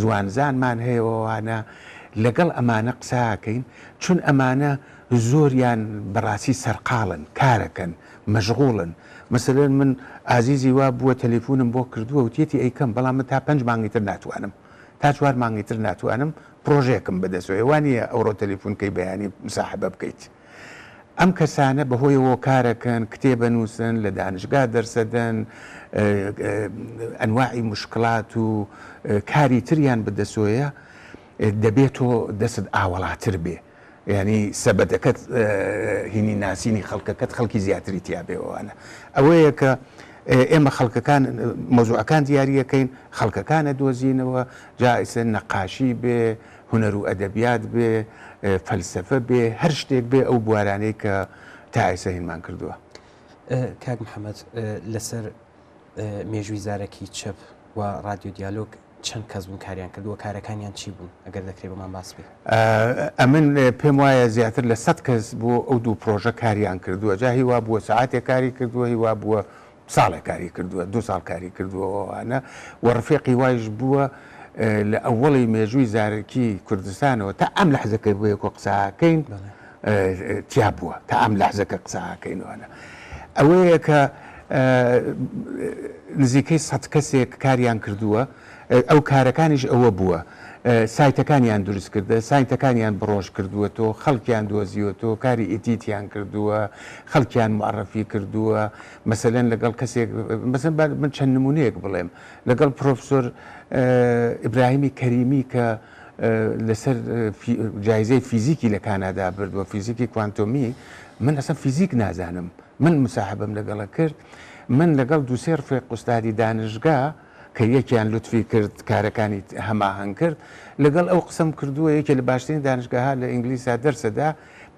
زوانزانمان هەیەوانە لەگەڵ ئەمانە قساکەین چون ئەمانە زۆریان بەڕاستی سەرقاڵن کارەکەن مەشغوڵن مەسەلەن من ئازیزی وا بووە تەلیفۆنم بۆ کردووە و تێتی ئەیکەم بەڵام من تا 5 مانگی تر ناتوانم تا 4 مانگی تر ناتوانم پرۆژێکم بەدەستەوە وانە ئەوڕۆ تەلیفۆنکەی بەیانی مساحبە بکەیت ئەم کەسانە بەهۆیەوە کارەکەن کتێبە نووسن لە دانشگا دەرسەدەن ئەنواعی مشکلات و کاری تریان بەدەسۆیە دەبێت تۆ دەست ئاوەڵاتر بێ ینی سەبەتەکەت هینی ناسینی خەڵکەکەت خەڵکی زیاتری تیاابێەوەوانە ئەوەیە کە ئێمە خەڵکەکان مۆزوعەکان دیاریەکەین خەڵکەکانە دۆزینەوە جائسە نەقاشی بێ هونەر و ئەدەبیات بێ فەلسەفە بێ هەر شتێک بێ ئەو بوارانەی کە تا ئێستا هینمان کردووە. کاک محەممەد لەسەر مێژووی زارەکی چەپ و رادیۆ دیالۆگ چەند کەس بوون کاریان کردووە کارەکانیان چی بوون ئەگەر دەکرێت بەمان باس بێ ئەمن پێم وایە زیاتر لە 100 کەس بۆ ئەو دوو پرۆژە کاریان کردووە جا هیوا بووە سعاتێک کاری کردووە هیوا بووە ساڵێک کاری کردووە 2 ساڵ کاری کردووەوانە و ڕفێقی وایش بووە لە ئەوڵی مێژووی زارەکی کوردستانەوە تا ئەم لەحزەکە بۆ یەکۆ قساکەین تیا بووە تا ئەم لەحزەکە قساکەینوانە ئەوەیە کە نزیکەی 100 کەسێک کاریان کردووە ئەو کارەکانیش ئەوە بووە سایتەکانیان دروست کردە سایتەکانیان بڕۆژ کردووەتەوە خەڵکیان دۆزیوەتەوە کاری ئیدیتیان کردووە خەڵکیان معرەفی کردووە مەسەلەن لەگەڵ کەسێک مەسەن من چەند نمونەیەک بڵێم لەگەڵ پرۆفسۆر ئیبراهیمی کەریمی کە لەسەر جایزەی فیزیکی لە کانادا بردووە فیزیکی کوانتۆمی من ئەسەن فیزیک نازانم من مساحبم لەگەڵە کرد من لەگەڵ دووسێ ڕفێق ئوستادی دانشگا کە یەکیان لوتفی کرد کارەکانی هەماهنگ کرد لەگەڵ ئەو قسەم کردووە یەکێ لە باشترین دانشگاها لە ئینگلیسا دەرسەدا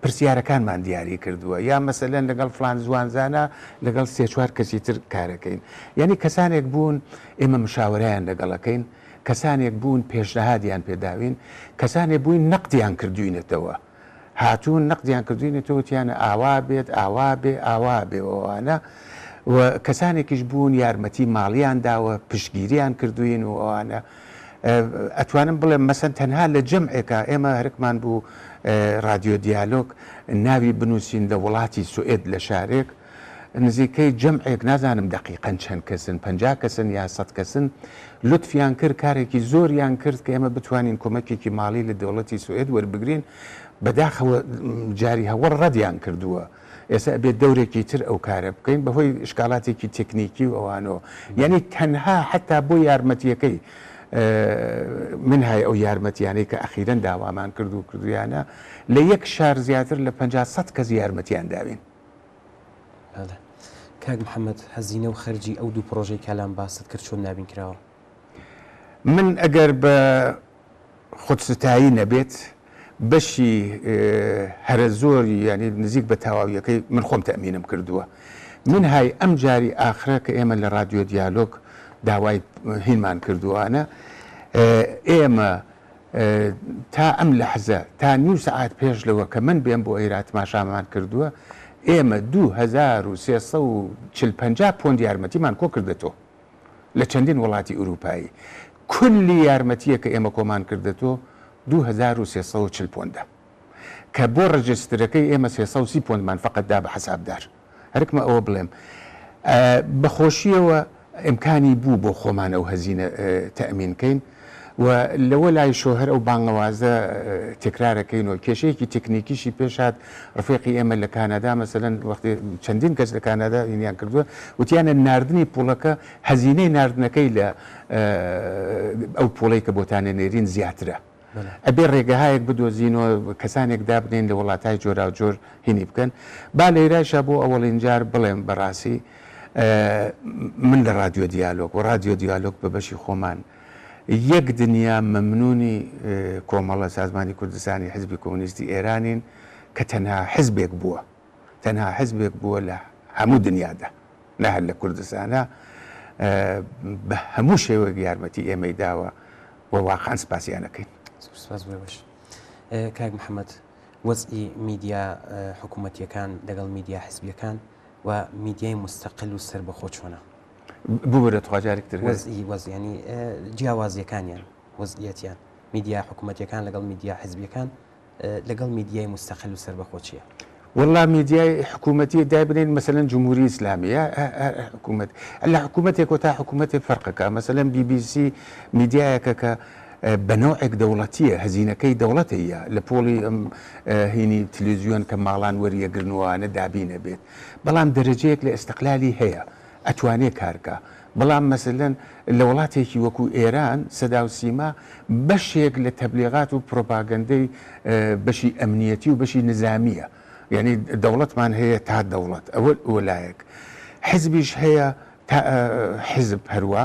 پرسیارەکانمان دیاری کردووە یا مەسەلەن لەگەڵ فلان زوانزانە لەگەڵ سێ چوار کەسی تر کارەکەین یعنی کەسانێک بوون ئێمە مشاورەیان لەگەڵەکەین کەسانێک بوون پێشنەهادیان پێداوین کەسانێک بووین نەقدیان کردوینێتەوە هاتوون نەقدیان کردوینێتەوە تیانە ئاوا بێت ئاوا بێ ئاوا بێەوەوانە و کەسانێکیش بوون یارمەتی ماڵیان داوە پشگیریان کردوین و ئەوانە ئەتوانم بڵێم مەسەن تەنها لە جەمعێکە ئێمە هەرکمان بوو رادیۆ دیالۆگ ناوی بنووسین لە وڵاتی سوئێد لە شارێک نزیکەی جەمعێک نازانم دقیقەن چەند کەسن 50 کەسن یا 100 کەسن لوتفیان کرد کارێکی زۆریان کرد کە ئێمە بتوانین کۆمەکێکی ماڵی لە دەوڵەتی سوئێد وەربگرین بەداخەوە جاری هەوڵ ڕەدیان کردووە ئێستا بێت دەورێکی تر ئەو کارە بکەین بەهۆی شکالاتێکی تەکنیکی و ئەوانەوە یعنی تەنها حتا بۆ یارمەتیەکەی من های ئەو یارمەتیانەی کە ئەخیرەن داوامان کرد و کردویانە لە یەک شار زیاتر لە 50 کەس یارمەتیان داوین. کاک محەممەد هەزینە و خەرجی ئەو دوو پرۆژەی کالان باست کرد چۆن نابین کراوە من ئەگەر بە خودستایی نەبێت بەشی هەرە زۆری ینی نزیک بە تەواویەکەی من خۆم تەمینم کردووە من های ئەم جاری ئاخرە کە ئێمە لە رادیۆ دیالۆگ داوای هینمان کردووانە ئێمە تا ئەم لەحزە تا نیو سعات پێش لەوە کە من بێم بۆ ئێرات ماشامان کردووە ئێمە 2350 پۆند یارمەتیمان کۆ کردێتەوە لە چەندین وڵاتی ئوروپایی کولی یارمەتیە کە ئێمە کۆمان کردێتەوە 2340 پۆندە کە بۆ ڕەجسترەکەی ئێمە 330 پۆندمان فقەتدا بە حسابدار هەرکمە ئەوە بڵێم بەخۆشیەوە ئیمکانی بوو بۆ خۆمان ئەو هەزینە تەمینکەین و لەوە لای شۆهر ئەو بانگەوازە تکرارەکەینەوە کێشەیەکی تکنیکیشی پێشات ڕفێقی ئێمە لە کانادا مەسەلەن وەختی چەندین کەس لە کانادا هینیان کردووە وتیانە ناردنی پوڵەکە هەزینەی ناردنەکەی لە ئەو پوڵەی کە بۆتانە نێرین زیاترە ئەبێ ڕێگەهایەک بدۆزینەوە کەسانێک دابنین لە وڵاتای جۆرا و جۆر هینی بکەن با لێراشە بۆ ئەوەڵین جار بڵێم بەڕاستی من لە رادیۆ دیالۆگ و رادیۆ دیالۆگ بە بەشی خۆمان یەک دنیا مەمنونی کۆمەڵە سازمانی کوردستانی حزبی کۆمونیستی ئێرانین کە تەنها حزبێک بووە تەنها حزبێک بووە لە هەموو دنیادا نەهەر لە کوردستانە بە هەموو شێوەیەک یارمەتی ئێمەی داوە و واقعاً سپاسیانەکەین. کاک محەممەد وەزئی میدیا حکوومەتیەکان لەگەڵ میدیا حزبیەکان و میدیای مستەقل و سەر بەخۆ چۆنە ببرە تواجارێکتر وەزیانی جیاوازیەکانیان وەزئیەتیان میدیا حکوومەتیەکان لەگەڵ میدیا حزبیەکان لەگەڵ میدیای مستەقل و سەر بەخۆ چییە؟ والله میدیای حکوومەتی دابنین مثلا جمهوری ئیسلامیە حکوومەت لە حکوومەتێک و تا حکوومەتێک فەرقەکە مثلا BBC میدیایەکە کە بەنەوعێک دەوڵەتیە هەزینەکەی دەوڵەتەیە لە پۆڵی ئەم هینی تلویزیۆن کە ماڵان وەریەگرنوانە دابینە بێت بەڵام دەرەجەیەک لە ئەستەقلالی هەیە ئەتوانێت کارکە بەڵام مەسەلەن لە وڵاتێکی وەکو ئێران سەدا و سیما بەشێک لە تەبلیغات و پرۆپاگەندەی بەشی ئەمنیەتی و بەشی نظامیە یعنی دەوڵەتمان هەیە تا دەوڵەت ئەوە وەلایەک حزبیش هەیە حزب هەروە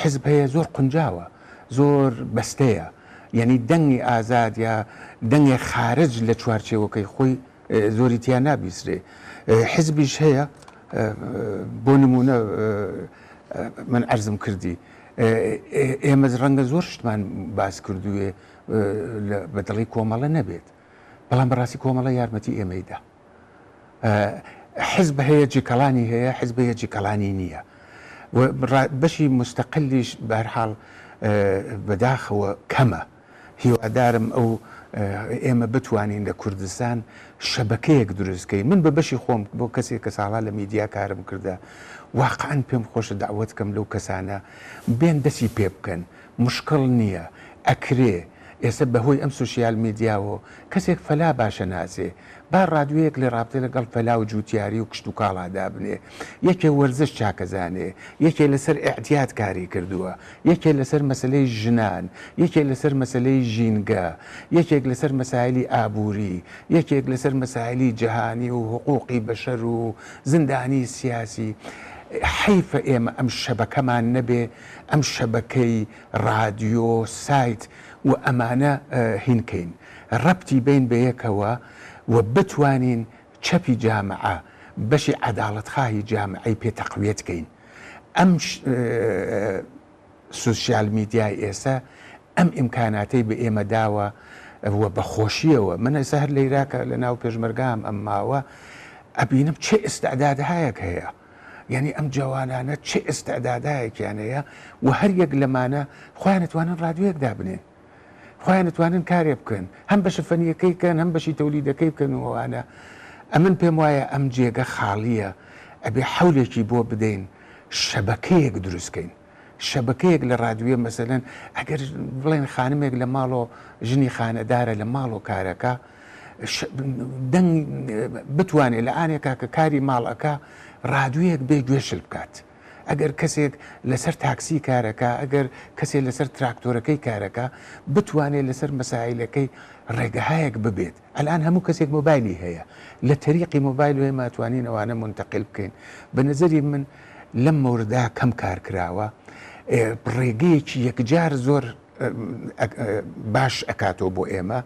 حزب هەیە زۆر قونجاوە زۆر بەستەیە یعنی دەنگی ئازاد یا دەنگی خارج لە چوارچێوەکەی خۆی زۆری تیا نابیسرێ حزبیش هەیە بۆ نمونە من عەرزم کردی ئێمە ڕەنگە زۆر شتمان باس کردووێ بەدڵی کۆمەڵە نەبێت بەڵام بەڕاستی کۆمەڵە یارمەتی ئێمەیدا حزب هەیە جیکەڵانی هەیە حزب هەیە جیکەڵانی نییە بەشی مستەقلیش بەهەرحاڵ بەداخەوە کەمە هیوادارم ئەو ئێمە بتوانین لە کوردستان شەبکەیەک دروستکەین من بە بەشی خۆم بۆ کەسێک کە ساڵا لە میدیا کارم کردە واقعاً پێم خۆشە داوت کەم لەو کەسانە بێن دەستی پێ بکەن مشکڵ نییە ئەکرێ ئێستا بەهۆی ئەم سوسیال میدیاوە کەسێک فەلا باشە ناسێ با ڕادوەیەک لە ڕابطە لەگەڵ فەلا و جوتیاری و کشت و کاڵادا بنێ یەکێ وەرزش چاکەزانێ یەکێ لەسەر ئێعتیاد کاری کردووە یەکێ لەسەر مەسلەی ژنان یەکێ لەسەر مەسلەی ژینگە یەکێک لەسەر مەسایلی ئابووری یەکێک لەسەر مەسایلی جەهانی و حقوقی بەشەر و زیندانی سیاسی حیفە ئێمە ئەم شەبەکەمان نەبێ ئەم شەبەکەی رادیۆ سایت و ئەمانە هینکەین ڕەبتی بین بە یەکەوە و بتوانین چەپی جامعە بەشی عەداڵەتخواهی جامعەی پێ تەقویەتکەین. ئەم سوسیال میدیای ئێستا ئەم ئیمکاناتەی بە ئێمە داوە وە بەخۆشیەوە. من ئێستا هەر لە عێراقە لە ناو پێشمەرگام ئەم ماوە ئەبینم چه ئێستعدادهایەک هەیە، یعنی ئەم جوانانە چه ئێستعدادایەکیان هەیە و هەر یەک لەمانە خۆیان نتوانن ڕادیۆیەک دابنێن، خۆیان نتوانن کارێ بکەن، هەم بەشە فەنیەکەی کەن، هەم بەشی تەولیدەکەی بکەن وانە. ئەمن پێم وایە ئەم جێگە خاڵیە، ئەبێ حەولێکی بۆ بدەین شەبەکەیەک دروستکەین. شەبەکەیەک لە ڕادیۆ مەسەلەن ئەگەر بڵێن خانمێک لە ماڵۆ ژنی خانەدارە لە ماڵۆ کارەکە دەنگ بتوانێت لە ئانێکا کە کاری ماڵەکە ڕادیۆیەک بێ گوێشل بکات. ئەگەر کەسێک لەسەر تاکسی کارەکە، ئەگەر کەسێک لەسەر تراکتۆرەکەی کارەکە بتوانێت لەسەر مەسائلەکەی ڕێگەهایەک ببێت. ئەلان هەموو کەسێک مۆبایلی هەیە، لە تەریقی مۆبایل وێ ماتوانین ئەوانە منتەقل بکەین. بە نظری من لەم مەوردا کەم کار کراوە، ڕێگەیەکی یەکجار زۆر باش ئەکاتەوە بۆ ئێمە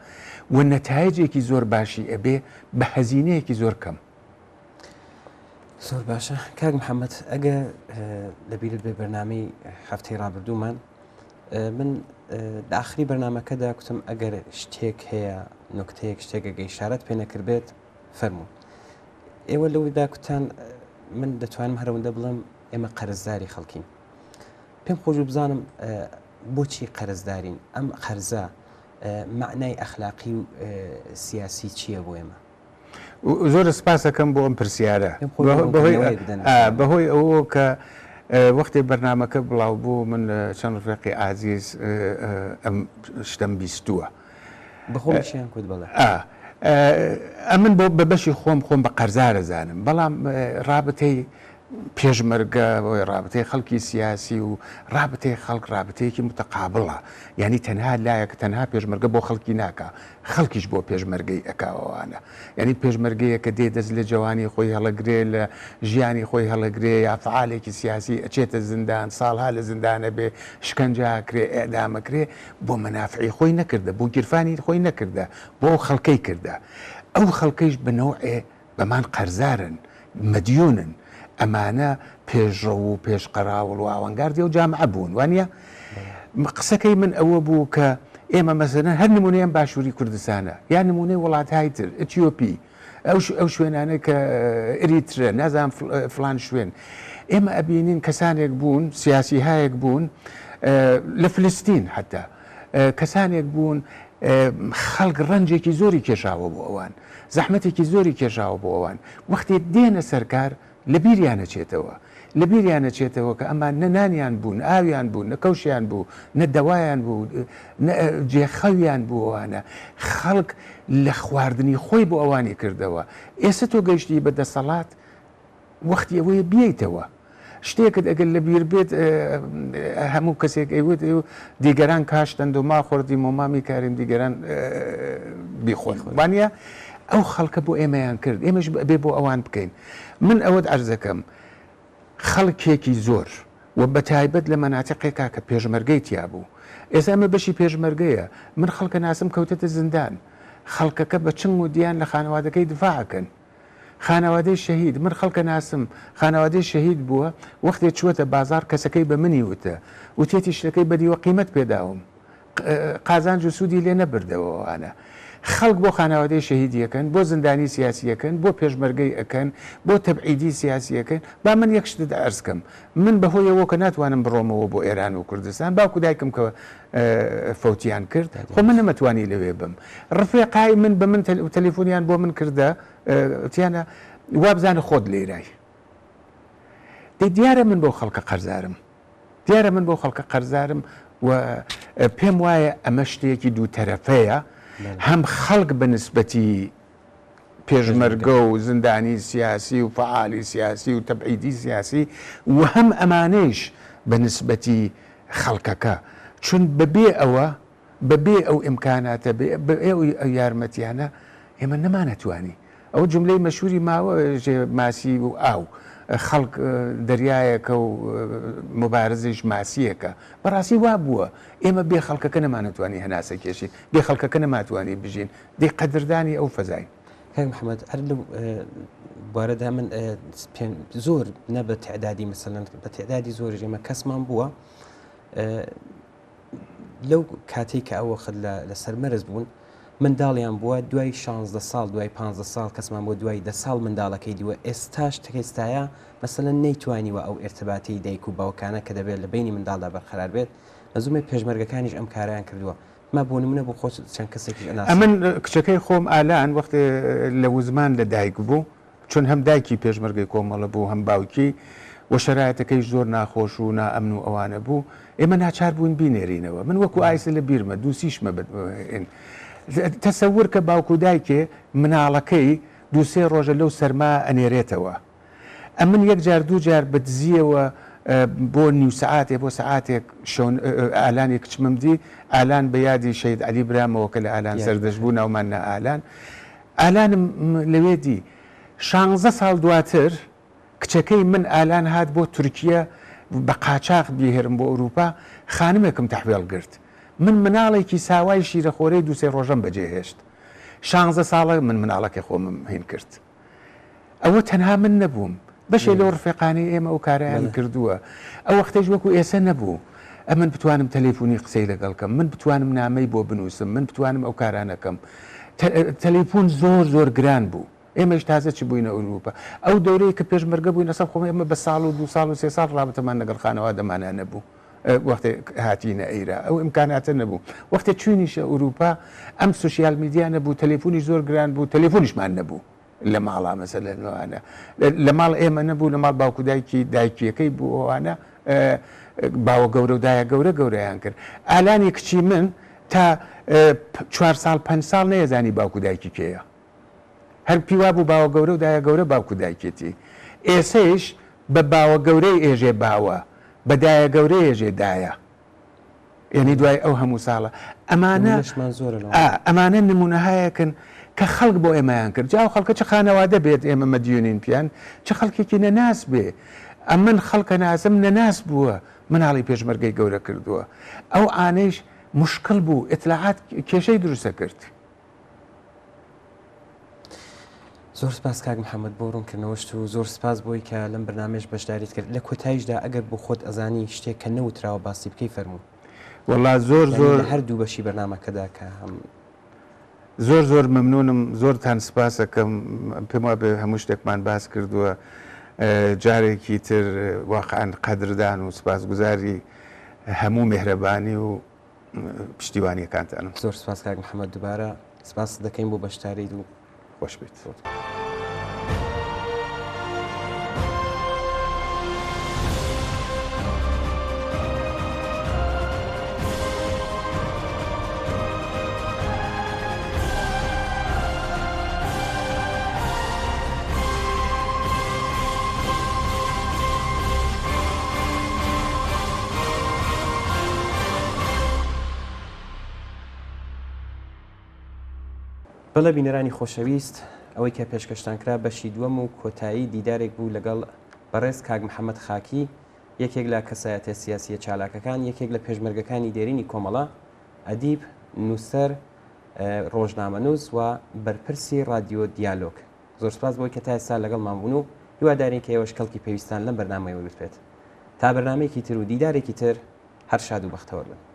و نەتایجێکی زۆر باشی ئەبێ بە هەزینەیەکی زۆر کەم. زۆر باشە کاک محەممەد، ئەگە لەبیرت بێ بەرنامەی هەفتەی ڕابردوومان من لە ئاخری بەرنمەکەدا کوتم ئەگەر شتێک هەیە نکتەیەک شتێکە گەیشارەت پێ نەکردبێت فەرموو. ئێوە لەوەیدا کوتان من دەتوانم هەرەوەندە بڵم ئێمە قەرزداری خەڵکین. پێم خۆش بزانم بۆچی قەرزدارین؟ ئەم قەرزە معنای ئەخلاقی و سیاسی چییە بۆ ئێمە؟ زۆر سپاسەکەم بۆ ئەم پرسیارە، بەهۆی ئەوە کە وەختی بەرنمەکە بڵاو بوو من چەند ڕێقی ئازیز ئەم شتم بیستووە بەخۆشیان کوت بڵێ ئەمن بۆ بە بەشی خۆم بە قەرزارە زانم، بەڵام ڕابەتەی پێشمەرگە ڕابەتەی خەڵکی سیاسی و ڕابەتەی خەڵک ڕابەتەیەکی متەقابڵە، یعنی تەنها لایەک تەنها پێشمەرگە بۆ خەڵکی ناکە، خەڵکیش بۆ پێشمەرگەی ئەکاوانە. یعنی پێشمەرگەیە کە دێ دەست لە جوانی خۆی هەڵەگرێ، لە ژیانی خۆی هەڵەگرێ، یا فعالێکی سیاسی ئەچێتە زیندان، ساڵها لە زیندانە بێ، شکنجاکرێ، ئێدامەکرێ، بۆ مەنافعی خۆی نەکردە، بۆ گیرفانی خۆی نەکردە، بۆ خەڵکەی کردە. ئەو خەڵکەیش بنەوعێ بەمان قەرزارن، مەدیونن. ئەمانە پێشڕە و پێشقەراوڵ و ئاوەنگاردی و جامعە بوون وانە. قسەکەی من ئەوە بوو کە ئێمە مەسەلەن هەر نمونەیەم باشووری کوردستانە، یا نمونەی وڵاتهای تر، ئەتیۆپی، ئەو شوێنانەی کە ئریترە، نازانم فلان شوێن، ئێمە ئەبینین کەسانێک بوون، سیاسی هایەک بوون لە فلستین، حتا کەسانێک بوون خەڵک ڕەنجێکی زۆری کێشاوە بۆ ئەوان، زەحمەتێکی زۆری کێشاوە بۆ ئەوان، وەختی دێنە سەرکار لە بیریانە چێتەوە کە ئەمان نەنانیان بوون، ئاویان بوون، نەکەوشیان بوو، نە دەوایان بوو، جێخەویان بووەوانە. خەڵک لە خواردنی خۆی بۆ ئەوانی کردەوە. ئێستا تۆ گەیشتی بە دەسەڵات وەختی ئەوەیە بیەیتەوە. شتێکت ئەگەر لە بیر بێت هەموو کەسێک ئەیوت دیگەران کاشتن و ما خوردی مۆمامی کاریم دیگەران بیخۆن وانە. ئەو خەڵکە بۆ ئێمەیان کرد، ئێمەش بێ بۆ ئەوان بکەین. من ئەوەت عەرزەکەم خەڵکێکی زۆر و بە تایبەت لە مەناتیقێکا کە پێشمەرگەی تیا بوو، ئێستا ئەمە بەشی پێشمەرگەیە. من خەڵکە ناسم کەوتێتە زیندان، خەڵکەکە بە چنگ و دییان لە خانەوادەکەی دفاعکەن، خانەوادەی شەهید. من خەڵکە ناسم خانەوادەی شەهید بووە، وەختێک چوەتە بازار کەسەکەی بە منی وتە و تێتی شتەکەی بەدیوە قیمەت پێداوم، قازانج و سوودی لێ نەبردەوەوانە. خەڵک بۆ خانەوادەی شەهیدیەکەن، بۆ زیندانی سیاسیەکەن، بۆ پێشمەرگەی ئەەکەن، بۆ تەبعیدی سیاسیەکەن. با من یەک شتت ئەرزکەم، من بەهۆیەوە کە ناتوانم بڕۆمەوە بۆ ئێران و کوردستان، باوکو دایکم کە فەوتیان کرد، خۆ من نەمەتوانی لەوێ بم. ڕفێقای من بە من تەلیفۆنیان بۆ من کردە، تیانە وابزانە خۆت لێرای. دیارە من بۆ خەڵکە قەرزارم، دیارە من بۆ خەڵکە قەرزارم و پێم وایە ئەمە شتێکی دوو تەرەفەیە. هەم خەڵک بە نسبەتی پێشمەرگە و زیندانی سیاسی و فعالی سیاسی و تەبعیدی سیاسی و هەم ئەمانەیش بە نسبەتی خەڵکەکە، چون بەبێ ئەو ئیمکاناتە بێ ئەو یارمەتیانە ئێمە نەمانەتوانی. ئەو جملەی مەشهوری ماوە ماسی و ئاو خەڵک دەریایەکە و مبارزش ماسیەکە، بەڕاستی وا بووە ئێمە بێ خەڵکەکە نەمانەتوانی هەناسە کێشی، بێ خەڵکەکە نەماتوانی بژین، دێ قەدردانی ئەو فەزای. کاک محەممەد هەر لەو بارەدا من زۆر نە بە تعدادی مثلەن بە تعدادی زۆر ژێمە کەسمان بووە لەو کاتێک کە ئەوە خت لە سەرمەرز بوون منداڵیان بووە دوای 16 ساڵ دوای 15 ساڵ کەسمان بۆ دوای 10 ساڵ منداڵەکەی دیوە ئێستاش تکەستایە مەسەلەن نەیتوانیوە ئەو ارتباتی دایک و باوکانە کە دەبێت لە بینی منداڵدا بەرقەرار بێت لەزومێ پێشمەرگەکانیش ئەم کاریان کردووە ما بۆ نمونە بۆ خۆ چەند کەسێکی ئەمن کچەکەی خۆم ئالان وەختێ لە وزمان لە دایک بوو چون هەم دایکی پێشمەرگەی کۆمەڵە بوو هەم باوکی و شرایەتەکەی زۆر ناخۆش و نائەمن و ئەوانە بوو ئێمە ناچار بووین بینێرینەوە من وەکو ئایسە لە بیرمە دووسیشمە تەسەور کە باوکو دایکێ مناڵەکەی دووسێ ڕۆژە لەو سەرما ئەنێرێتەوە ئەمن یەک جار دوو جار بەدزیەوە بۆ نیو سعاتێ بۆ سعاتێک ئالانی کچمم دی ئالان بە یادی شەید عەلی برامەوە کە لە ئالان سەردەشبوو ناومان نە ئالانم لەوێ دی 16 ساڵ دواتر کچەکەی من ئالان هات بۆ تورکیا بە قاچاق بیهێرم بۆ ئەوروپا خانمێکم تەحویڵ گرت من مناڵێکی ساوای شیرەخۆرەی دووسێ ڕۆژەم بەجێهێشت 16 ساڵە من مناڵەکەی خۆمم هین کرد ئەوە تەنها من نەبووم بەشێ لەو ڕفێقانی ئێمە ئەو کارەیان کردووە ئەو وەختەش وەکو ئێسە نەبوو ئەمن بتوانم تەلەیفۆنی قسەی لەگەڵکەم من بتوانم نامەی بۆ بنووسم من بتوانم ئەو کارانەکەم تەلەیفۆن زۆر زۆر گران بوو ئێمەش تازە چی بووینە ئەوروپا ئەو دەورەی کە پێشمەرگە بووینە سەر خۆم ئێمە بە ساڵ و 2 ساڵ و 3 ساڵ ڕابەتەمان لەگەڵ خانەوادەمانە نەبوو وەختێ هاتیینە ئەیرا ئەو ئیمکاناتە نەبوو وەختێ چوینیشە ئەوروپا ئەم سوسیال میدیا نەبوو تەلەیفۆنیش زۆر گران بوو تەلەیفۆنیشمان نەبوو لە ماڵا مەسەلەنەوەوانە لە ماڵ ئێمە نەبوو لە ماڵ باوکو دایکیەکەی بوو ئەوانە باوە گەورە و دایە گەورەیان کرد ئالانی کچی من تا 4 ساڵ 5 ساڵ نەیەزانی باوکو دایکی کێیە هەر پیوا بوو باوە گەورە و دایە گەورە باوکو دایکێتی ئێسەیش بە باوە گەورەی ئێژێ باوە بەدایە گەورەی ێژێ دایە یعنی دوای ئەو هەموو ساڵە ئەمانە نمونەهایەکن کە خەڵک بۆ ئێمەیان کرد جاو خەڵکە چه خانەوادە بێت ئێمە مەدیونین پیان چه خەڵکێکی نەناس بێ ئەمن خەڵکە ناسم نەناس بووە مناڵی پێشمەرگەی گەورە کردووە ئەو ئانەیش مشکل بوو ئیتلاعات کێشەی دروستە کرد زۆر سپاس کاک محەممەد بۆ ڕوونکردنەوەشت و زۆر سپاس بۆی کە لەم بەرنامەش بەشداریت کرد لە کۆتاییشدا ئەگەر بۆ خۆت ئەزانی شتێک کە نەوتراوە باسی بکەی فەرموو والله زۆر هەردوو بەشی بەرنامەکەدا کە هەم زۆر مەمنونم زۆرتان سپاسەکەم پێم وابێ هەموو شتێکمان باس کردووە جارێکی تر واقعاً قەدردان و سپاسگوزاری هەموو مهرەبانی و پشتیوانیەکانتانم زۆر سپاس کاک محەممەد دووبارە سپاس دەکەین بۆ بەشداریت و خۆش بیت. بەڵێ بینەرانی خۆشەویست ئەوەی کە پێشکەشتانکرا بەشی دووەم و کۆتایی دیدارێک بوو لەگەڵ بەڕێز کاک محەممەد خاکی یەکێک لە کەسایەتە سیاسیە چالاکەکان یەکێک لە پێشمەرگەکانی دێرینی کۆمەڵە ئەدیب نووسەر ڕۆژنامەنووس و بەرپرسی رادیۆ دیالۆگ زۆر سپاس بۆی کە تا ئێستا لەگەڵمان بوون و هیوادارین کە ئێوەش کەڵکی پێویستان لەم بەرنامەی وەرت بێت تا بەرنامەیەکی تر و دیدارێکی تر هەر شاد و بەختەوە بن.